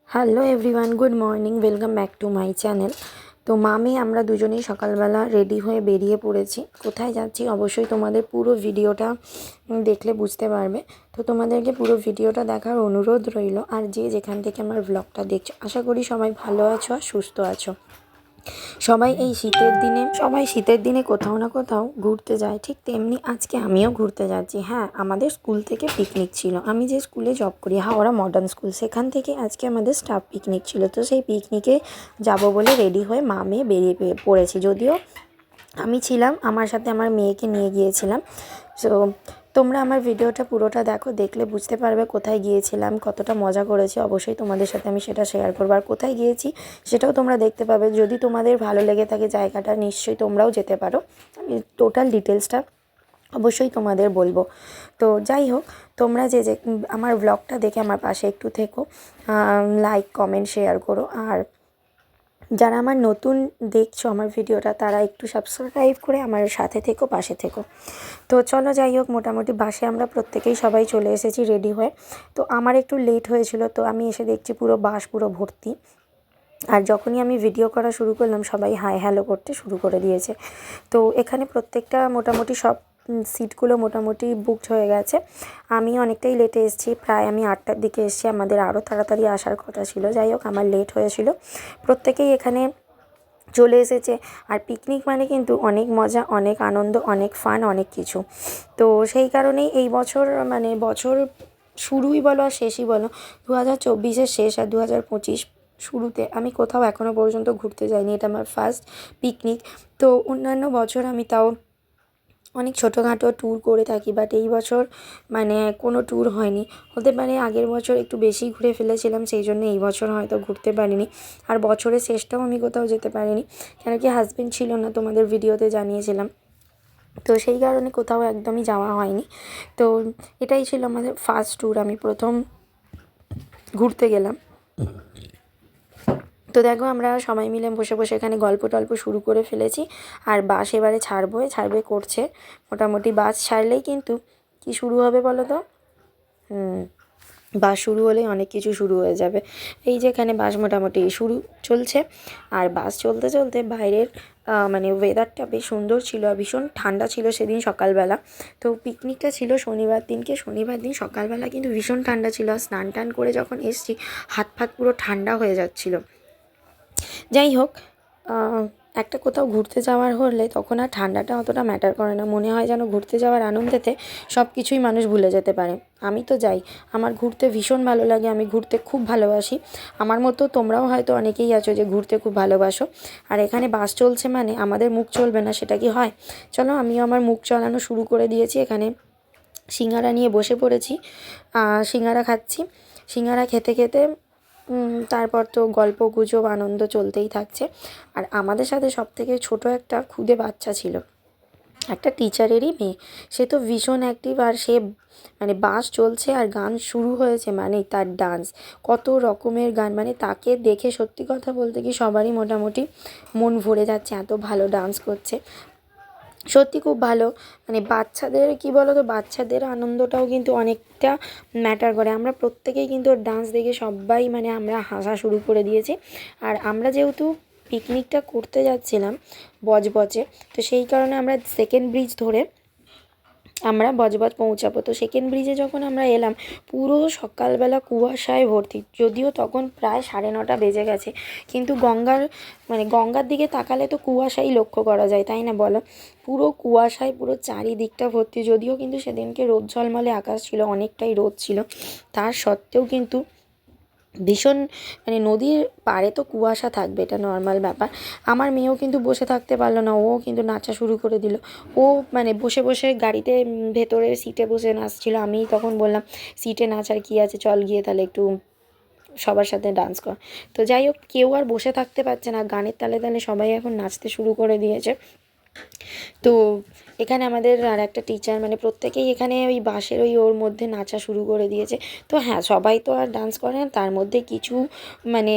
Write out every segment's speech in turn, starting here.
Hello everyone, good morning, welcome back to my channel. তো মামি আমরা দুজনেই সকালবেলা রেডি হয়ে বেরিয়ে পড়েছি। কোথায় যাচ্ছি অবশ্যই তোমাদের পুরো ভিডিওটা দেখলে বুঝতে পারবে। তো তোমাদেরকে পুরো ভিডিওটা দেখার অনুরোধ রইল। আর যে যেখান থেকে আমার ব্লগটা দেখছো, আশা করি সবাই ভালো আছো আর সুস্থ আছো। সবাই শীতের দিনে কোথাও না কোথাও ঘুরতে যায়, ঠিক তেমনি আজকে আমিও ঘুরতে যাচ্ছি। হ্যাঁ, আমাদের স্কুল থেকে পিকনিক ছিল। আমি যে স্কুলে জব করি, হাওড়া মডার্ন স্কুল, সেখান থেকে আজকে আমাদের স্টাফ পিকনিক ছিল। তো সেই পিকনিকে যাব বলে রেডি হয়ে মা মেয়ে বেরিয়ে পড়েছি। যদিও আমি ছিলাম, আমার সাথে আমার মেয়েকে নিয়ে গিয়েছিলাম। সো তোমরা আমার ভিডিওটা পুরোটা দেখো, দেখলে বুঝতে পারবে কোথায় গিয়েছিলাম, কতটা মজা করেছি। অবশ্যই তোমাদের সাথে আমি সেটা শেয়ার করবো। আর কোথায় গিয়েছি সেটাও তোমরা দেখতে পাবে। যদি তোমাদের ভালো লেগে থাকে জায়গাটা, নিশ্চয়ই তোমরাও যেতে পারো। আমি টোটাল ডিটেলসটা অবশ্যই তোমাদের বলবো। তো যাই হোক, তোমরা যে আমার ব্লগটা দেখে আমার পাশে একটু থেকো, লাইক কমেন্ট শেয়ার করো। আর যারা আমার নতুন দেখছো আমার ভিডিওটা, তারা একটু সাবস্ক্রাইব করে আমার সাথে থেকো, পাশে থেকো। তো চলো, যাই হোক, মোটামুটি বাসে আমরা প্রত্যেকেই সবাই চলে এসেছি রেডি হয়ে। তো আমার একটু লেট হয়েছিল, তো আমি এসে দেখছি পুরো বাস পুরো ভর্তি। আর যখনই আমি ভিডিও করা শুরু করলাম, সবাই হাই হ্যালো করতে শুরু করে দিয়েছে। তো এখানে প্রত্যেকটা মোটামুটি সব সিটগুলো মোটামুটি বুকড হয়ে গেছে। আমি অনেকটাই লেটে এসেছি, প্রায় আমি 8টার দিকে এসেছি। আমাদের আরও তাড়াতাড়ি আসার কথা ছিল, যাই হোক আমার লেট হয়েছিল। প্রত্যেকেই এখানে চলে এসেছে। আর পিকনিক মানে কিন্তু অনেক মজা, অনেক আনন্দ, অনেক ফান, অনেক কিছু। তো সেই কারণেই এই বছর, মানে বছর শুরুই বলো আর শেষই বলো, 2024-এর শেষ আর 2025 শুরুতে আমি কোথাও এখনও পর্যন্ত ঘুরতে যাইনি। এটা আমার ফার্স্ট পিকনিক। তো অন্যান্য বছর আমি তাও অনেক ছোটোখাটো ট্যুর করে থাকি, বাট এই বছর মানে কোনো ট্যুর হয়নি। হতে পারে আগের বছর একটু বেশি ঘুরে ফেলেছিলাম, সেই জন্য এই বছর হয়তো ঘুরতে পারিনি। আর বছরের শেষটাও আমি কোথাও যেতে পারিনি, কেন কি হাজবেন্ড ছিল না, তোমাদের ভিডিওতে জানিয়েছিলাম। তো সেই কারণে কোথাও একদমই যাওয়া হয়নি। তো এটাই ছিল আমাদের ফার্স্ট ট্যুর, আমি প্রথম ঘুরতে গেলাম। তো দেখো, আমরা সবাই মিলে বসে বসে এখানে গল্প টল্প শুরু করে ফেলেছি। আর বাস এবারে ছাড়বে করছে। মোটামুটি বাস ছাড়লেই কিন্তু কি শুরু হবে বলো তো? বাস শুরু হলেই অনেক কিছু শুরু হয়ে যাবে। এই যে এখানে বাস মোটামুটি শুরু চলছে। আর বাস চলতে চলতে বাইরের মানে ওয়েদারটা বেশ সুন্দর ছিল, আর ভীষণ ঠান্ডা ছিল সেদিন সকালবেলা। তো পিকনিকটা ছিল শনিবার দিন সকালবেলা কিন্তু ভীষণ ঠান্ডা ছিল। আর স্নান টান করে যখন এসছি, হাত ফাত পুরো ঠান্ডা হয়ে যাচ্ছিলো। যাই হোক, একটা কোথাও ঘুরতে যাওয়ার হলে তখন আর ঠান্ডাটা অতটা ম্যাটার করে না। মনে হয় যেন ঘুরতে যাওয়ার আনন্দেতে সব কিছুই মানুষ ভুলে যেতে পারে। আমি তো যাই, আমার ঘুরতে ভীষণ ভালো লাগে, আমি ঘুরতে খুব ভালোবাসি। আমার মতো তোমরাও হয়তো অনেকেই আছো যে ঘুরতে খুব ভালোবাসো। আর এখানে বাস চলছে মানে আমাদের মুখ চলবে না, সেটা কি হয়? চলো, আমিও আমার মুখ চালানো শুরু করে দিয়েছি। এখানে সিঙ্গারা নিয়ে বসে পড়েছি, সিঙ্গারা খাচ্ছি। সিঙ্গারা খেতে খেতে তারপর তো গল্প গুজব আনন্দ চলতেই থাকছে। আর আমাদের সাথে সবথেকে ছোট একটা খুদে বাচ্চা ছিল, একটা টিচারেরই মেয়ে। সে তো ভীষণ অ্যাক্টিভ। আর সে মানে বাস চলছে আর গান শুরু হয়েছে মানে তার ডান্স, কত রকমের গান, মানে তাকে দেখে সত্যি কথা বলতে কি সবারই মোটামুটি মন ভরে যাচ্ছে, এত ভালো ডান্স করছে। সত্যি খুব ভালো। মানে বাচ্চাদের কি বলো তো, বাচ্চাদের আনন্দটাও কিন্তু অনেকটা ম্যাটার করে। আমরা প্রত্যেকেই কিন্তু ওর ডান্স দেখে সবাই মানে আমরা হাসা শুরু করে দিয়েছি। আর আমরা যেহেতু পিকনিকটা করতে যাচ্ছিলাম বজবজে, তো সেই কারণে আমরা সেকেন্ড ব্রিজ ধরে আমরা বজবজ পৌঁছাবো। তো সেকেন্ড ব্রিজে যখন আমরা এলাম, পুরো সকালবেলা কুয়াশায় ভর্তি। যদিও তখন প্রায় 9:30 বেজে গেছে, কিন্তু গঙ্গার দিকে তাকালে তো কুয়াশাই লক্ষ্য করা যায়, তাই না বলো? পুরো কুয়াশায় পুরো চারিদিকটা ভর্তি। যদিও কিন্তু সেদিনকে রোদ ঝলমলে আকাশ ছিল, অনেকটাই রোদ ছিল, তার সত্ত্বেও কিন্তু ভীষণ মানে নদীর পাড়ে তো কুয়াশা থাকবে, এটা নর্মাল ব্যাপার। আমার মেয়েও কিন্তু বসে থাকতে পারলো না, ও কিন্তু নাচা শুরু করে দিল। ও মানে বসে বসে গাড়িতে ভেতরে সিটে বসে নাচছিল। আমি তখন বললাম, সিটে নাচার কী আছে, চল গিয়ে তাহলে একটু সবার সাথে ডান্স কর। তো যাই হোক, কেউ আর বসে থাকতে পারছে না, গানের তালে তালে সবাই এখন নাচতে শুরু করে দিয়েছে। তো এখানে আমাদের আর একটা টিচার, মানে প্রত্যেকেই এখানে ওই বাসের ওর মধ্যে নাচা শুরু করে দিয়েছে। তো হ্যাঁ, সবাই তো আর ডান্স করে না, তার মধ্যে কিছু মানে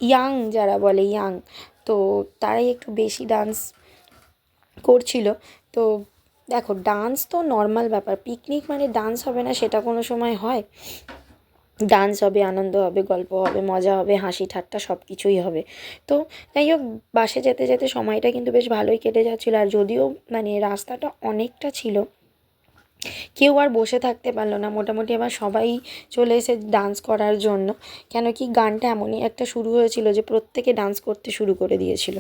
ইয়াং, যারা বলে ইয়াং, তো তারাই একটু বেশি ডান্স করছিল। তো দেখো, ডান্স তো নর্মাল ব্যাপার, পিকনিক মানে ডান্স হবে না সেটা কোনো সময় হয়? ডান্স হবে, আনন্দ হবে, গল্প হবে, মজা হবে, হাসি ঠাট্টা সব কিছুই হবে। তো যাই হোক, বাসে যেতে যেতে সময়টা কিন্তু বেশ ভালোই কেটে যাচ্ছিলো। আর যদিও মানে রাস্তাটা অনেকটা ছিল, কেউ আর বসে থাকতে পারলো না, মোটামুটি আবার সবাই চলে এসে ডান্স করার জন্য। কেন কি গানটা এমনই একটা শুরু হয়েছিল যে প্রত্যেকে ডান্স করতে শুরু করে দিয়েছিল।